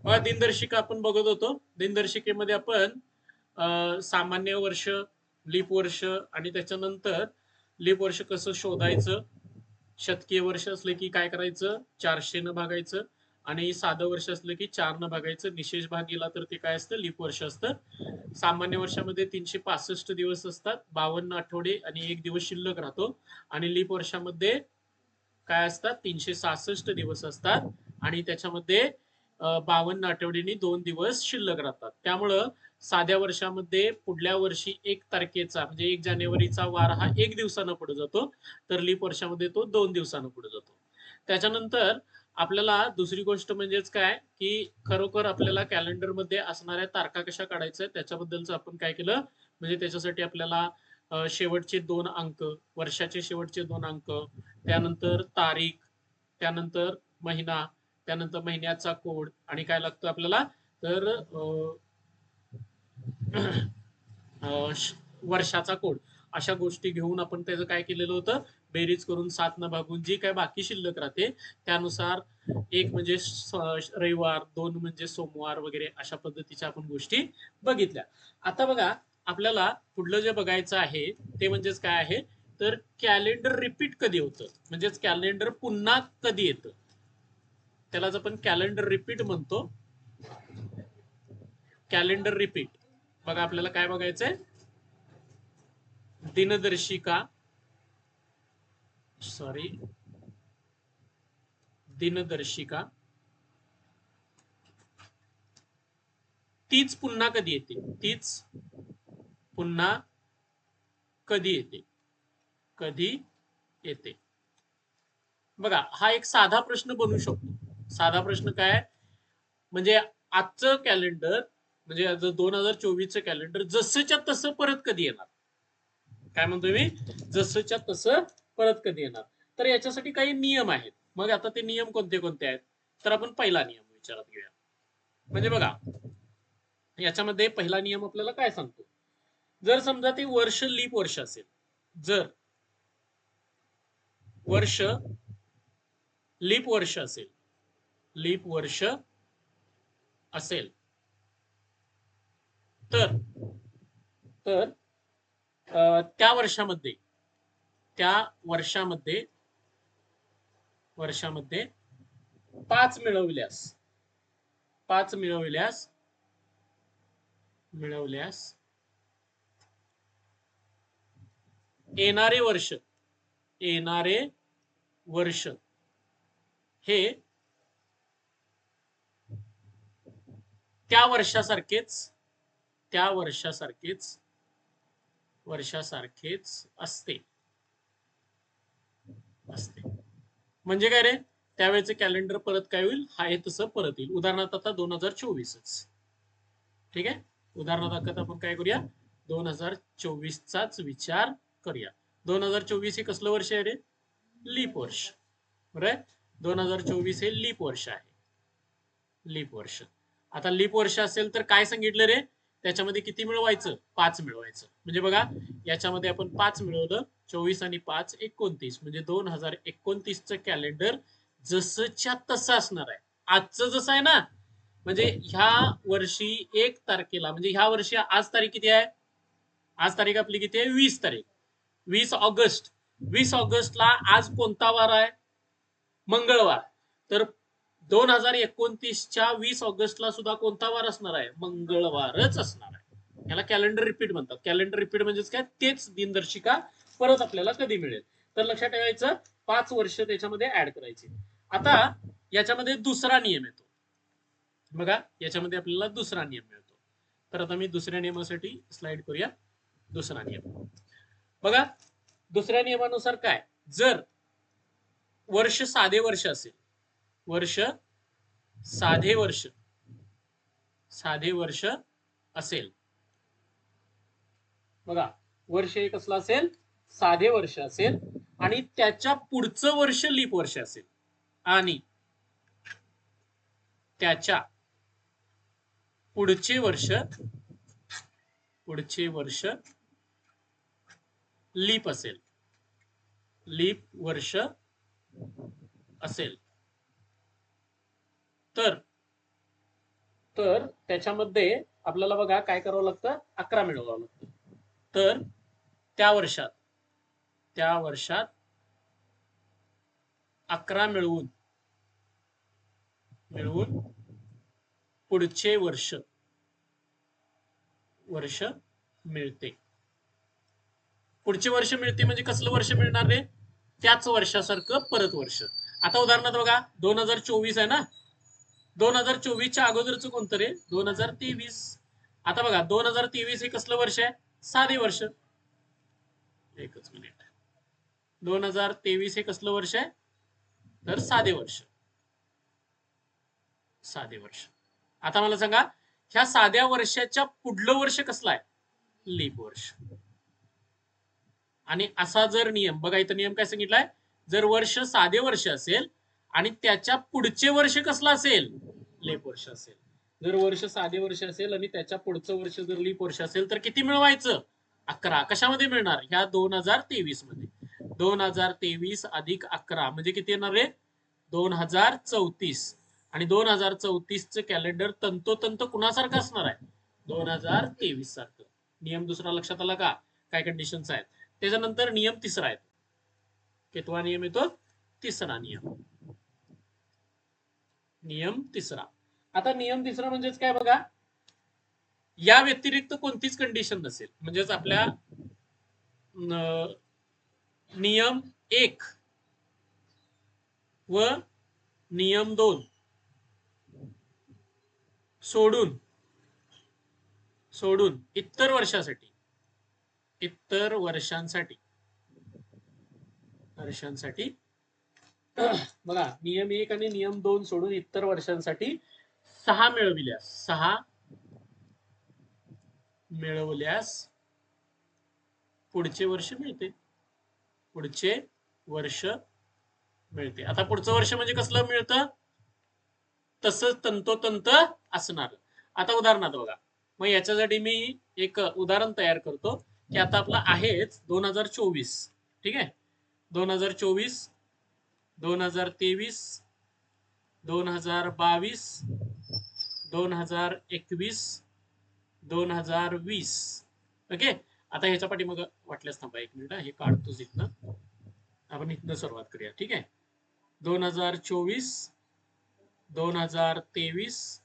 बघा दिनदर्शिका आपण बघत होतो. दिनदर्शिकेमध्ये आपण सामान्य वर्ष, लीप वर्ष आणि त्याच्यानंतर लीप वर्ष कसं शोधायचं, शतकीय वर्ष असले की काय करायचं, 400 न भागायचं आणि साधं वर्ष असलं की 4 न भागायचं. निशेष भाग गेला तर ते काय असतं, लीप वर्ष असतं. सामान्य वर्षामध्ये 365 दिवस असतात, 52 आठवडे आणि 1 दिवस शिल्लक राहतो. आणि लीप वर्षामध्ये काय असतात, 366 दिवस असतात आणि त्याच्यामध्ये 52 आठवड्यांनी 2 दिवस शिल्लक राहतात. त्यामुळं साध्या वर्षामध्ये पुढल्या वर्षी 1 तारखेचा म्हणजे 1 जानेवारीचा वार हा 1 दिवसानं पुढे जातो, तर लीप वर्षामध्ये तो 2 दिवसानं पुढे जातो. त्याच्यानंतर आपल्याला दुसरी गोष्ट म्हणजेच काय, की खरोखर आपल्याला कॅलेंडरमध्ये असणाऱ्या तारखा कशा काढायच्या त्याच्याबद्दलचं आपण काय केलं, म्हणजे त्याच्यासाठी आपल्याला शेवटचे 2 अंक, वर्षाचे शेवटचे 2 अंक, त्यानंतर तारीख, त्यानंतर महिना, त्यानंतर महिन्याचा कोड आणि काय लागतं आपल्याला, तर वर्षाचा कोड. अशा गोष्टी घेऊन आपण त्याचं काय केलेलं होतं, बेरीज करून 7 न भागून जी काय बाकी शिल्लक राहते त्यानुसार 1 म्हणजे रविवार, 2 म्हणजे सोमवार वगैरे अशा पद्धतीच्या आपण गोष्टी बघितल्या. आता बघा आपल्याला पुढलं जे बघायचं आहे ते म्हणजेच काय आहे, तर कॅलेंडर रिपीट कधी होतं, म्हणजेच कॅलेंडर पुन्हा कधी येतं, त्यालाच आपण कॅलेंडर रिपीट म्हणतो. कॅलेंडर रिपीट बघा आपल्याला काय बघायचंय, दिनदर्शिका, सॉरी, दिनदर्शिका तीच पुन्हा कधी येते, तीच पुन्हा कधी येते, कधी येते. बघा हा एक साधा प्रश्न बनू शकतो. साधा प्रश्न काय, म्हणजे आजचं कॅलेंडर म्हणजे 2024चं कॅलेंडर जसंच्या तसं परत कधी येणार, काय म्हणतोय मी, जसंच्या तसं परत कधी येणार. तर याच्यासाठी काही नियम आहेत. मग आता ते नियम कोणते कोणते आहेत, तर आपण पहिला नियम विचारात घेऊया. म्हणजे बघा याच्यामध्ये पहिला नियम आपल्याला काय सांगतो, जर समजा ते वर्ष लीप वर्ष असेल, जर वर्ष लीप वर्ष असेल, लीप वर्ष असेल तर तर त्या वर्षामध्ये त्या वर्षामध्ये वर्षामध्ये 5 मिळवल्यास 5 मिळवल्यास मिळवल्यास येणारे वर्ष येणारे वर्ष हे त्या वर्षासारखेच त्या वर्षासारखेच असते असते. म्हणजे काय रे, त्यावेळेचं कॅलेंडर परत काय होईल, आहे तसं परत येईल. उदाहरणार्थ आता 2024च, ठीक आहे. उदाहरणार्थ आपण काय करूया, 2024चाच विचार करूया. 2024 हे कसलं वर्ष आहे रे, लीप वर्ष, बरोबर. 2024 हे लीप वर्ष आहे, लीप वर्ष. आता लीप वर्ष असेल तर काय सांगितलं रे, त्याच्यामध्ये किती मिळवायचं, 5 मिळवायचं. म्हणजे बघा याच्यामध्ये आपण 5 मिळवलं, 24 आणि 5 29, म्हणजे 2029चं कॅलेंडर जसंच्या तसं असणार आहे, आजचं जसं आहे ना. म्हणजे ह्या वर्षी 1 तारखेला, म्हणजे ह्या वर्षी आज तारीख किती आहे, आज तारीख आपली किती आहे, 20 तारीख, 20 ऑगस्ट. 20 ऑगस्टला आज कोणता वार आहे, मंगळवार. तर 2029च्या 20 ऑगस्टला सुद्धा कोणता वार असणार आहे, मंगळवारच असणार आहे. याला कॅलेंडर रिपीट म्हणतात. कॅलेंडर रिपीट म्हणजेच काय, तेच दिनदर्शिका परत आपल्याला कधी मिळेल. तर लक्षात ठेवायचं 5 वर्ष त्याच्यामध्ये ऍड करायचे. आता याच्यामध्ये दुसरा नियम येतो बघा, याच्यामध्ये आपल्याला दुसरा नियम मिळतो. तर आता मी दुसऱ्या नियमासाठी स्लाइड करूया. दुसरा नियम बघा, दुसऱ्या नियमानुसार काय, जर वर्ष साधे वर्ष असेल, वर्ष साधे वर्ष साधे वर्ष असेल, बघा वर्ष हे कसलं असेल, साधे वर्ष असेल आणि त्याच्या पुढचं वर्ष लीप वर्ष असेल आणि त्याच्या पुढचे वर्ष लीप असेल, लीप वर्ष असेल, तर तर त्याच्यामध्ये आपल्याला बघा काय करावं लागतं, 11 मिळवावं लागतं. तर त्या वर्षात 11 मिळवून पुढचे वर्ष मिळते. पुढचे वर्ष मिळते म्हणजे कसलं वर्ष मिळणार रे, त्याच वर्षासारखं परत वर्ष. आता उदाहरणार्थ बघा 2024 आहे ना, 2024च्या अगोदरचं कोणतं रे, 2023. आता बघा 2023 हे कसलं वर्ष आहे, साधे वर्ष. एकच मिनिट, 2023 हे कसलं वर्ष आहे, तर साधे वर्ष. आता मला सांगा, ह्या साध्या वर्षाच्या पुढलं वर्ष कसलं आहे, लीप वर्ष. आणि असा जर नियम बघा, इथं नियम काय सांगितलाय, जर वर्ष साधे वर्ष असेल आणि त्याच्या पुढचे वर्ष कसलं असेल, लीप वर्ष असेल. जर वर्ष साधे वर्ष असेल आणि त्याच्या पुढचं वर्ष जर लीप वर्ष असेल तर किती मिळवायचं, 11. कशामध्ये मिळणार, ह्या 2023 मध्ये. 2023 अधिक 11 म्हणजे किती येणार रे, 2034. आणि 2034चं कॅलेंडर तंतोतंत कुणासारखं असणार आहे, 2023 सारखं. नियम दुसरा लक्षात आला का, काय कंडिशन्स आहेत. त्याच्यानंतर नियम तिसरा आहे, कितवा नियम येतो, तिसरा नियम तिसरा. आता नियम तिसरा म्हणजेच काय बघा, या व्यतिरिक्त कोणतीच कंडिशन नसेल. म्हणजेच आपल्या नियम 1 व नियम 2 सोडून इतर वर्षांसाठी बघा, नियम 1 आणि नियम 2 सोडून इतर वर्षांसाठी 6 मिळवल्यास पुढचे वर्ष मिळते. आता पुढचं वर्ष म्हणजे कसलं मिळतं, तसंच तंतोतंत असणार. आता उदाहरणार्थ बघा, मग याच्यासाठी मी एक उदाहरण तयार करतो, की आता आपलं आहेच 2024, ठीक आहे. 2024, 2023, 2022, 2021, 2020. ओके. आता ह्याच्या पाठी मग वाटल्यास थांबा एक मिनिट, हे काढतोच इथनं, आपण इथनं सुरुवात करूया, ठीक आहे. 2024, 2023,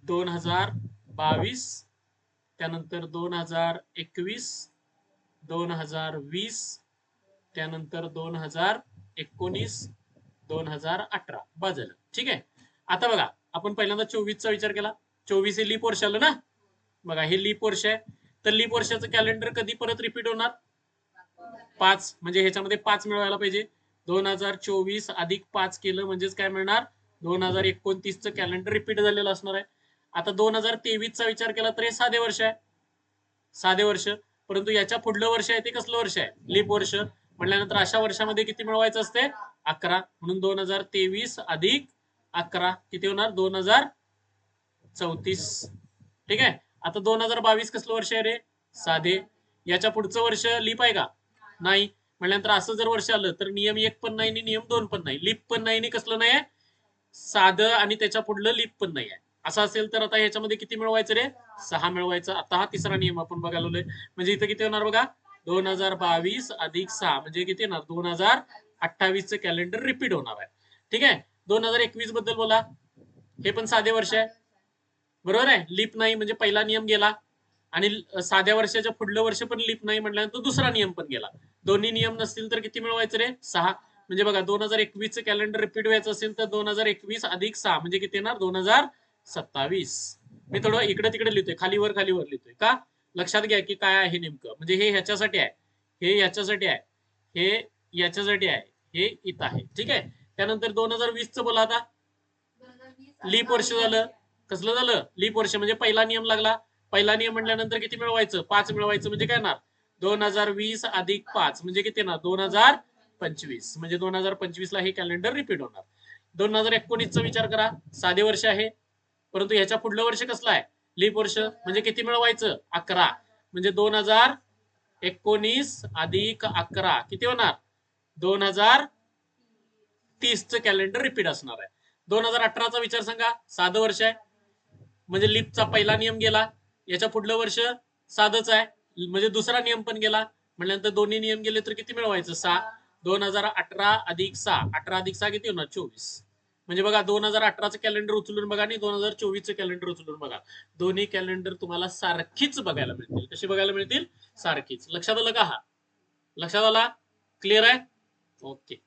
2022, त्यानंतर 2021, 2020, त्यानंतर 2019, 2018 बाजलं, ठीक आहे. आता बघा, आपण पहिल्यांदा 24चा विचार केला. 24 हे लीप वर्ष आलं ना, बघा हे लीप वर्ष आहे. तर लीप वर्षाचं कॅलेंडर कधी परत रिपीट होणार, 5. म्हणजे ह्याच्यामध्ये 5 मिळवायला पाहिजे. 2024 अधिक 5 केलं म्हणजेच काय मिळणार, 2029चं कॅलेंडर रिपीट झालेलं असणार आहे. आता 2023चा विचार केला तर हे साधे वर्ष आहे, परंतु याच्या पुढलं वर्ष आहे ते कसलं वर्ष आहे, लीप वर्ष. म्हटल्यानंतर अशा वर्षामध्ये किती मिळवायचं असते, 11. म्हणून 2023 अधिक 11 किती होणार, 2034. ठीक आहे. आता 2022 कसलं वर्ष आहे रे, साधे. याच्या पुढचं वर्ष लीप आहे का, नाही. म्हटल्यानंतर असं जर वर्ष आलं तर नियम 1 पण नाही आणि नियम 2 पण नाही, लीप पण नाही आणि कसलं नाही आहे, साधं, आणि त्याच्या पुढलं लीप पण नाही आहे. असं असेल तर आता ह्याच्यामध्ये किती मिळवायचं रे, 6 मिळवायचं. आता हा तिसरा नियम आपण बघायला आलोय. म्हणजे इथं किती होणार बघा, 2022 अधिक 6 म्हणजे किती येणार, 2028चं कॅलेंडर रिपीट होणार आहे. ठीक आहे. 2021 बद्दल बोला, हे पण साधे वर्ष आहे, बरोबर आहे. लीप नाही म्हणजे पहिला नियम गेला, आणि साध्या वर्षाच्या पुढलं वर्ष पण लीप नाही म्हटल्यानंतर दुसरा नियम पण गेला. दोन्ही नियम नसतील तर किती मिळवायचं रे, 6. म्हणजे बघा 2021चं कॅलेंडर रिपीट व्हायचं असेल तर 2021 अधिक 6 म्हणजे किती येणार, 2027. मी थोडं इकडे तिकडे लिहितोय, खालीवर लिहितोय का, लक्षात घ्या की काय आहे नेमकं. म्हणजे हे ह्याच्यासाठी आहे, हे याच्यासाठी आहे, हे याच्यासाठी आहे, हे इथं आहे. ठीक आहे. त्यानंतर 2020चं बोला. आता लीप वर्ष झालं, कसलं झालं, लीप वर्ष. म्हणजे पहिला नियम लागला. पहिला नियम म्हटल्यानंतर किती मिळवायचं, 5 मिळवायचं. म्हणजे काय ना, 2020 अधिक 5 म्हणजे किती ना, 2025. म्हणजे 2025 ला हे कॅलेंडर रिपीट होणार. 2019चा विचार करा, साधे वर्ष आहे, परंतु ह्याच्या पुढलं वर्ष कसलं आहे, लीप वर्ष. म्हणजे किती मिळवायचं, 11. म्हणजे 2019 अधिक 11 किती होणार, 2030चं कॅलेंडर रिपीट असणार आहे. 2018चा विचार सांगा, साधं वर्ष आहे. म्हणजे लीपचा पहिला नियम गेला, याच्या पुढलं वर्ष साधच आहे म्हणजे दुसरा नियम पण गेला, म्हटल्यानंतर दोन्ही नियम गेले तर किती मिळवायचं 6. 2018 अधिक 6, 18 अधिक 6 किती होणार 24. म्हणजे बघा 2018चं कॅलेंडर उचलून बघा आणि 2024चं कॅलेंडर उचलून बघा, दोन्ही कॅलेंडर तुम्हाला सारखीच बघायला मिळतील. कशी बघायला मिळतील? सारखीच. लक्षात आलं का? हा लक्षात आला? क्लिअर आहे? ओके.